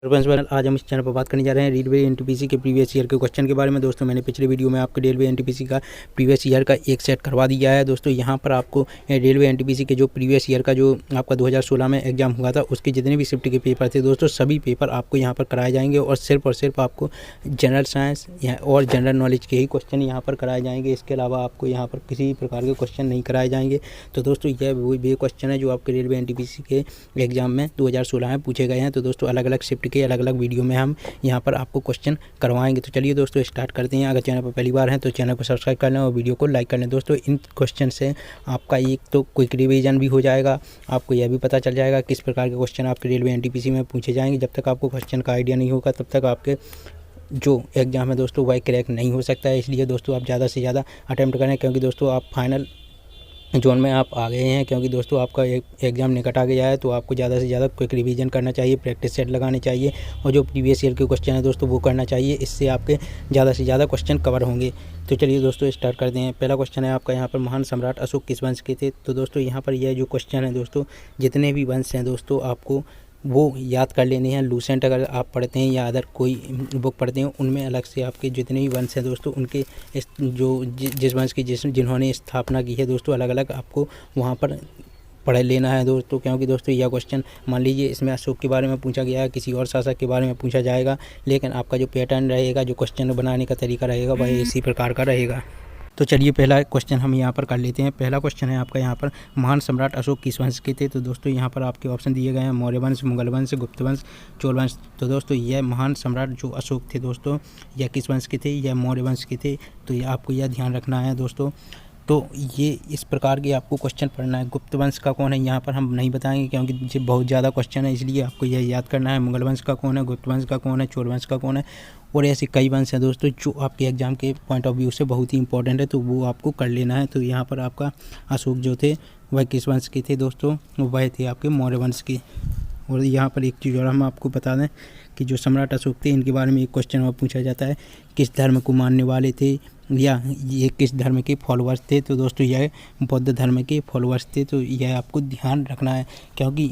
आज हम इस चैनल पर बात करने जा रहे हैं रेलवे एनटीपीसी के प्रीवियस ईयर के क्वेश्चन के बारे में। दोस्तों मैंने पिछले वीडियो में आपको रेलवे एनटीपीसी का प्रीवियस ईयर का एक सेट करवा दिया है। दोस्तों यहाँ पर आपको रेलवे एनटीपीसी के जो प्रीवियस ईयर का जो आपका 2016 में एग्जाम हुआ था उसके जितने भी शिफ्ट के पेपर थे दोस्तों सभी पेपर आपको यहाँ पर कराए जाएंगे और सिर्फ आपको जनरल साइंस और जनरल नॉलेज के ही क्वेश्चन यहाँ पर कराए जाएंगे। इसके अलावा आपको यहाँ पर किसी प्रकार के क्वेश्चन नहीं कराए जाएंगे। तो दोस्तों यह वही क्वेश्चन है जो आपके रेलवे एनटीपीसी के एग्जाम में 2016 में पूछे गए हैं। तो दोस्तों अलग अलग शिफ्ट के अलग अलग वीडियो में हम यहाँ पर आपको क्वेश्चन करवाएंगे। तो चलिए दोस्तों स्टार्ट करते हैं। अगर चैनल पर पहली बार हैं तो चैनल को सब्सक्राइब कर लें और वीडियो को लाइक कर लें। दोस्तों इन क्वेश्चन से आपका एक तो क्विक रिवीजन भी हो जाएगा, आपको यह भी पता चल जाएगा किस प्रकार के क्वेश्चन आपके रेलवे एनटीपीसी में पूछे जाएंगे। जब तक आपको क्वेश्चन का आइडिया नहीं होगा तब तक आपके जो एग्ज़ाम है दोस्तों वह क्रैक नहीं हो सकता है। इसलिए दोस्तों आप ज़्यादा से ज़्यादा अटैम्प्ट करें, क्योंकि दोस्तों आप फाइनल जोन में आप आ गए हैं। क्योंकि दोस्तों आपका एग्ज़ाम निकट आ गया है तो आपको ज़्यादा से ज़्यादा क्विक रिवीजन करना चाहिए, प्रैक्टिस सेट लगाने चाहिए और जो प्रीवियस ईयर के क्वेश्चन है दोस्तों वो करना चाहिए। इससे आपके ज़्यादा से ज़्यादा क्वेश्चन कवर होंगे। तो चलिए दोस्तों स्टार्ट करते हैं। पहला क्वेश्चन है आपका यहाँ पर महान सम्राट अशोक किस वंश के थे। तो दोस्तों यहाँ पर यह जो क्वेश्चन है दोस्तों जितने भी वंश हैं दोस्तों आपको वो याद कर लेने हैं। लूसेंट अगर आप पढ़ते हैं या अदर कोई बुक पढ़ते हैं उनमें अलग से आपके जितने भी वंश हैं दोस्तों उनके जिस वंश की जिन्होंने स्थापना की है दोस्तों अलग अलग आपको वहाँ पर पढ़ लेना है दोस्तों। क्योंकि दोस्तों यह क्वेश्चन मान लीजिए इसमें अशोक के बारे में पूछा गया है, किसी और शासक के बारे में पूछा जाएगा, लेकिन आपका जो पैटर्न रहेगा, जो क्वेश्चन बनाने का तरीका रहेगा वह इसी प्रकार का रहेगा। तो चलिए पहला क्वेश्चन हम यहाँ पर कर लेते हैं। पहला क्वेश्चन है आपका यहाँ पर महान सम्राट अशोक किस वंश के थे। तो दोस्तों यहाँ पर आपके ऑप्शन दिए गए हैं मौर्य वंश, मुगल वंश, गुप्त वंश, चोल वंश। तो दोस्तों यह महान सम्राट जो अशोक थे दोस्तों यह किस वंश के थे, यह मौर्य वंश के थे। तो ये आपको यह ध्यान रखना है दोस्तों। तो ये इस प्रकार के आपको क्वेश्चन पढ़ना है। गुप्त वंश का कौन है यहाँ पर हम नहीं बताएंगे क्योंकि ये बहुत ज़्यादा क्वेश्चन है, इसलिए आपको यह याद करना है। मुगल वंश का कौन है, गुप्त वंश का कौन है, चोल वंश का कौन है और ऐसे कई वंश हैं दोस्तों जो आपके एग्जाम के पॉइंट ऑफ व्यू से बहुत ही इंपॉर्टेंट है, तो वो आपको कर लेना है। तो यहाँ पर आपका अशोक जो थे वह किस वंश के थे दोस्तों, वह थे आपके मौर्य वंश के। और यहाँ पर एक चीज़ और हम आपको बता दें कि जो सम्राट अशोक थे इनके बारे में एक क्वेश्चन और पूछा जाता है, किस धर्म को मानने वाले थे या ये किस धर्म के फॉलोअर्स थे। तो दोस्तों यह बौद्ध धर्म के फॉलोअर्स थे। तो यह आपको ध्यान रखना है क्योंकि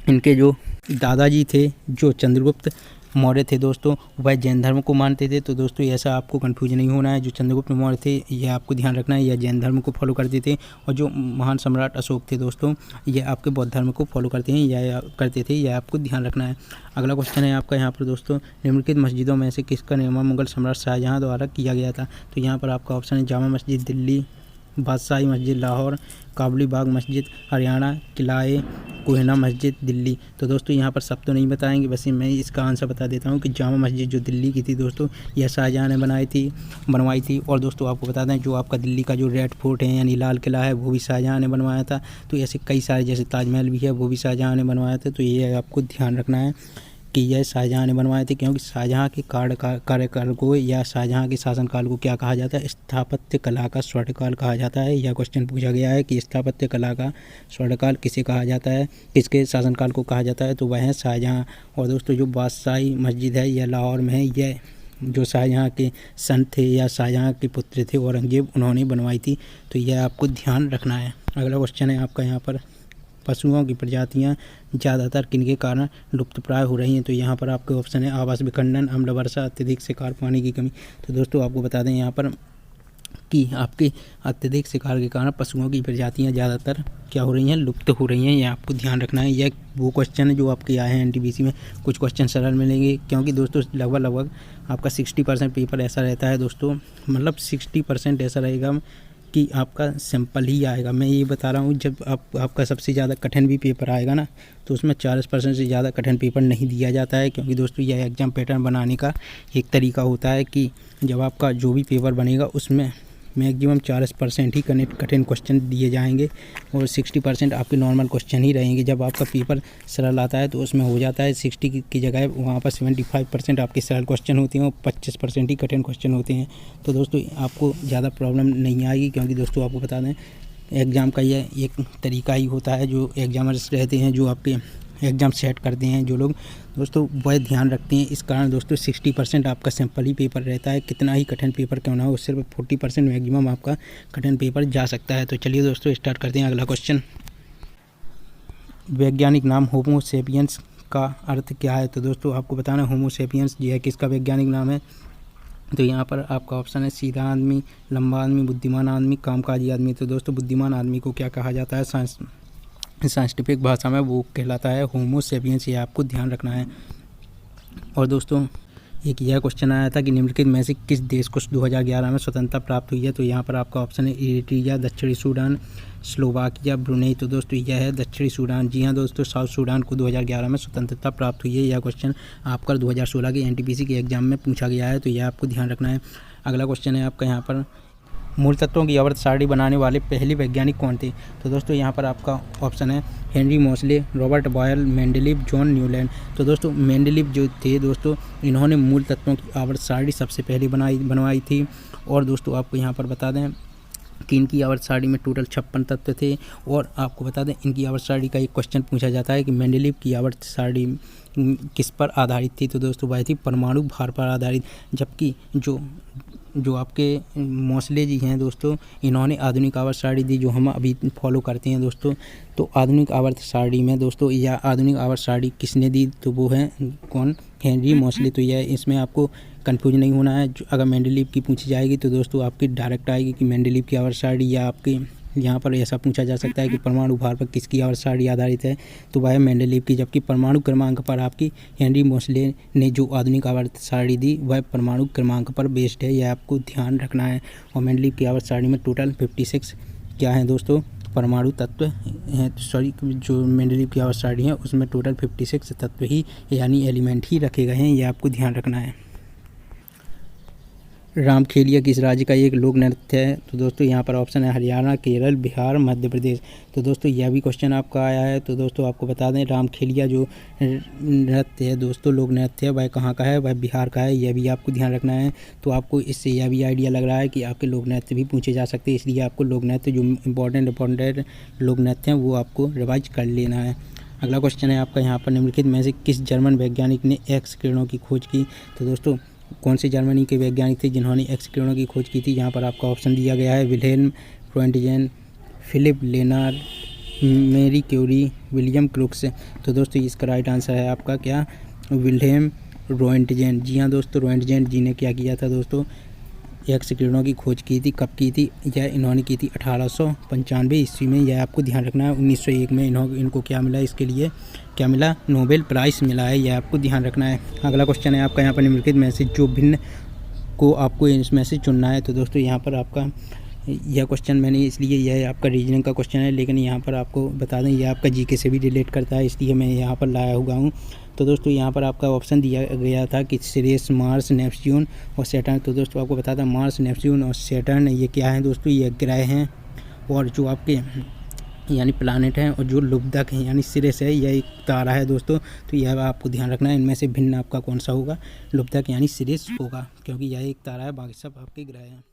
इनके जो दादाजी थे जो चंद्रगुप्त मौर्य थे दोस्तों वह जैन धर्म को मानते थे। तो दोस्तों ऐसा आपको कंफ्यूज नहीं होना है। जो चंद्रगुप्त मौर्य थे यह आपको ध्यान रखना है, यह जैन धर्म को फॉलो करते थे और जो महान सम्राट अशोक थे दोस्तों यह आपके बौद्ध धर्म को फॉलो करते हैं या करते थे, यह आपको ध्यान रखना है। अगला क्वेश्चन है आपका यहाँ पर दोस्तों निम्नलिखित मस्जिदों में से किसका निर्माण मुगल सम्राट शाहजहाँ द्वारा किया गया था। तो यहाँ पर आपका ऑप्शन है जामा मस्जिद दिल्ली, बादशाही मस्जिद लाहौर, काबुली बाग मस्जिद हरियाणा, किलाए कोहिना मस्जिद दिल्ली। तो दोस्तों यहाँ पर सब तो नहीं बताएंगे, बस मैं इसका आंसर बता देता हूँ कि जामा मस्जिद जो दिल्ली की थी दोस्तों यह शाहजहाँ ने बनवाई थी। और दोस्तों आपको बता दें जो आपका दिल्ली का जो रेड फोर्ट है यानी लाल किला है वो भी शाहजहाँ ने बनवाया था। तो ऐसे कई सारे जैसे ताजमहल भी है वो भी शाहजहाँ ने बनवाया था। तो ये आपको ध्यान रखना है कि यह शाहजहाँ ने बनवाए थे, क्योंकि शाहजहाँ के कार्यकाल को या शाहजहाँ के शासनकाल को क्या कहा जाता है, स्थापत्य कला का स्वर्णकाल कहा जाता है। यह क्वेश्चन पूछा गया है कि स्थापत्य कला का स्वर्णकाल किसे कहा जाता है, किसके शासनकाल को कहा जाता है। तो वह है शाहजहाँ। और दोस्तों जो बादशाही मस्जिद है यह लाहौर में है, यह जो शाहजहाँ के सन थे या शाहजहाँ के पुत्र थे औरंगजेब उन्होंने बनवाई थी। तो यह आपको ध्यान रखना है। अगला क्वेश्चन है आपका यहाँ पर पशुओं की प्रजातियां ज़्यादातर किनके कारण लुप्तप्राय हो रही हैं। तो यहाँ पर आपके ऑप्शन है आवास विखंडन, अम्ल वर्षा, अत्यधिक शिकार, पानी की कमी। तो दोस्तों आपको बता दें यहाँ पर कि आपके अत्यधिक शिकार के कारण पशुओं की प्रजातियां ज़्यादातर क्या हो रही हैं, लुप्त हो रही हैं। यह आपको ध्यान रखना है। यह वो क्वेश्चन है जो आपके आए हैं एनटीपीसी में। कुछ क्वेश्चन सरल मिलेंगे क्योंकि दोस्तों लगभग आपका 60% पेपर ऐसा रहता है दोस्तों, मतलब 60% ऐसा रहेगा कि आपका सिंपल ही आएगा। मैं ये बता रहा हूँ जब आपका सबसे ज़्यादा कठिन भी पेपर आएगा ना तो उसमें 40% से ज़्यादा कठिन पेपर नहीं दिया जाता है, क्योंकि दोस्तों यह एग्ज़ाम पैटर्न बनाने का एक तरीका होता है कि जब आपका जो भी पेपर बनेगा उसमें मैक्सिमम 40% ही कठिन क्वेश्चन दिए जाएंगे और 60% आपके नॉर्मल क्वेश्चन ही रहेंगे। जब आपका पेपर सरल आता है तो उसमें हो जाता है 60 की जगह वहाँ पर 75% आपके सरल क्वेश्चन होते हैं और 25% ही कठिन क्वेश्चन होते हैं। तो दोस्तों आपको ज़्यादा प्रॉब्लम नहीं आएगी, क्योंकि दोस्तों आपको बता दें एग्ज़ाम का यह एक तरीका ही होता है। जो एग्जामर्स रहते हैं, जो आपके एग्ज़ाम सेट करते हैं जो लोग दोस्तों, वह ध्यान रखते हैं। इस कारण दोस्तों 60% आपका सिंपल ही पेपर रहता है। कितना ही कठिन पेपर क्यों ना हो, सिर्फ 40% मैक्सिमम आपका कठिन पेपर जा सकता है। तो चलिए दोस्तों स्टार्ट करते हैं अगला क्वेश्चन। वैज्ञानिक नाम होमो सेपियंस का अर्थ क्या है? तो दोस्तों आपको बताना होमो सेपियंस जो है किसका वैज्ञानिक नाम है? तो यहाँ पर आपका ऑप्शन है सीधा आदमी, लंबा आदमी, बुद्धिमान आदमी, कामकाजी आदमी। तो दोस्तों बुद्धिमान आदमी को क्या कहा जाता है साइंटिफिक भाषा में? वो कहलाता है होमो सेपियंस। ये आपको ध्यान रखना है। और दोस्तों एक यह क्वेश्चन आया था कि निम्नलिखित में से किस देश को 2011 में स्वतंत्रता प्राप्त हुई है? तो यहाँ पर आपका ऑप्शन है इरिट्रिया, दक्षिणी सूडान, स्लोवाकिया, ब्रुनेई। तो दोस्तों यह है दक्षिणी सूडान। जी हाँ दोस्तों, साउथ सूडान को 2011 में स्वतंत्रता प्राप्त हुई है। यह क्वेश्चन आपका 2016 के एनटीपीसी के एग्जाम में पूछा गया है, तो यह आपको ध्यान रखना है। अगला क्वेश्चन है आपका यहाँ पर मूल तत्वों की आवर्त सारणी बनाने वाले पहले वैज्ञानिक कौन थे? तो दोस्तों यहाँ पर आपका ऑप्शन है Henry Moseley, Robert Boyle, Mendeleev, John Newland. तो दोस्तों मेंडेलीव जो थे दोस्तों, इन्होंने मूल तत्वों की आवर्त सारणी सबसे पहले बनवाई थी। और दोस्तों आपको यहाँ पर बता दें कि इनकी आवर्त सारणी में टोटल 56 तत्व थे। और आपको बता दें इनकी आवर्त सारणी का एक क्वेश्चन पूछा जाता है कि मेंडेलीव की आवर्त सारणी किस पर आधारित थी? तो दोस्तों वह थी परमाणु भार पर आधारित। जबकि जो आपके मोसले जी हैं दोस्तों, इन्होंने आधुनिक आवर्त सारणी दी जो हम अभी फॉलो करते हैं दोस्तों। तो आधुनिक आवर्त सारणी में दोस्तों या आधुनिक आवर्त सारणी किसने दी? तो वो है कौन? हेनरी मोसले। तो यह इसमें आपको कंफ्यूज नहीं होना है। अगर मेंडेलीव की पूछी जाएगी तो दोस्तों आपकी डायरेक्ट आएगी कि मेंडेलीव की आवर्त सारणी, या आपके यहाँ पर ऐसा पूछा जा सकता है कि परमाणु भार पर किसकी आवर्त सारणी आधारित है? तो वह है मेंडेलीव की। जबकि परमाणु क्रमांक पर आपकी हेनरी मोसले ने जो आधुनिक आवर्त सारणी दी वह परमाणु क्रमांक पर बेस्ड है। यह आपको ध्यान रखना है। और मेंडेलीव की आवर्त सारणी में टोटल 56 क्या है दोस्तों? परमाणु तत्व हैं। जो मेंडेलीव की आवर्त सारणी है उसमें टोटल 56 तत्व ही यानी एलिमेंट ही रखे गए हैं। यह आपको ध्यान रखना है। रामखेलिया किस राज्य का एक लोक नृत्य है? तो दोस्तों यहाँ पर ऑप्शन है हरियाणा, केरल, बिहार, मध्य प्रदेश। तो दोस्तों यह भी क्वेश्चन आपका आया है। तो दोस्तों आपको बता दें रामखेलिया जो नृत्य है दोस्तों, लोक नृत्य है, वह कहाँ का है? वह बिहार का है। यह भी आपको ध्यान रखना है। तो आपको इससे यह भी आइडिया लग रहा है कि आपके लोक नृत्य भी पूछे जा सकते हैं, इसलिए आपको लोक नृत्य जो इंपॉर्टेंट लोक नृत्य हैं वो आपको रिवाइज कर लेना है। अगला क्वेश्चन है आपका यहाँ पर निम्नलिखित में से किस जर्मन वैज्ञानिक ने एक्स किरणों की खोज की? तो दोस्तों कौन से जर्मनी के वैज्ञानिक थे जिन्होंने एक्स किरणों की खोज की थी? यहाँ पर आपका ऑप्शन दिया गया है Wilhelm Roentgen, Philip Lenard, Marie Curie, William Crookes. तो दोस्तों इसका राइट आंसर है आपका क्या? विल्हेल्म रोएंटगेन। जी हाँ दोस्तों, रोएंटगेन जी ने क्या किया था दोस्तों? एक्स किरणों की खोज की थी। कब की थी? यह इन्होंने की थी 1895 ईस्वी में। यह आपको ध्यान रखना है। 1901 में इनको क्या मिला? इसके लिए क्या मिला? नोबेल प्राइज़ मिला है। यह आपको ध्यान रखना है। अगला क्वेश्चन है आपका यहाँ पर निम्नलिखित में से जो भिन्न को आपको इसमें से चुनना है। तो दोस्तों यहाँ पर आपका यह क्वेश्चन मैंने इसलिए, यह आपका रीजनिंग का क्वेश्चन है, लेकिन यहाँ पर आपको बता दें यह आपका जीके से भी रिलेट करता है, इसलिए मैं यहाँ पर लाया हुआ हूँ। तो दोस्तों यहाँ पर आपका ऑप्शन दिया गया था कि सिरेस, मार्स, नेपच्यून और सैटर्न। तो दोस्तों आपको बता दें मार्स, नेपच्यून और सैटर्न ये क्या है दोस्तों? ये ग्रह हैं। और जो आपके यानी प्लानेट हैं, और जो लुब्धक हैं यानी सिरेस है, यह एक तारा है दोस्तों। तो यह आपको ध्यान रखना है। इनमें से भिन्न आपका कौन सा होगा? लुब्धक यानी सिरेस होगा, क्योंकि यह एक तारा है, बाकी सब आपके ग्रह हैं।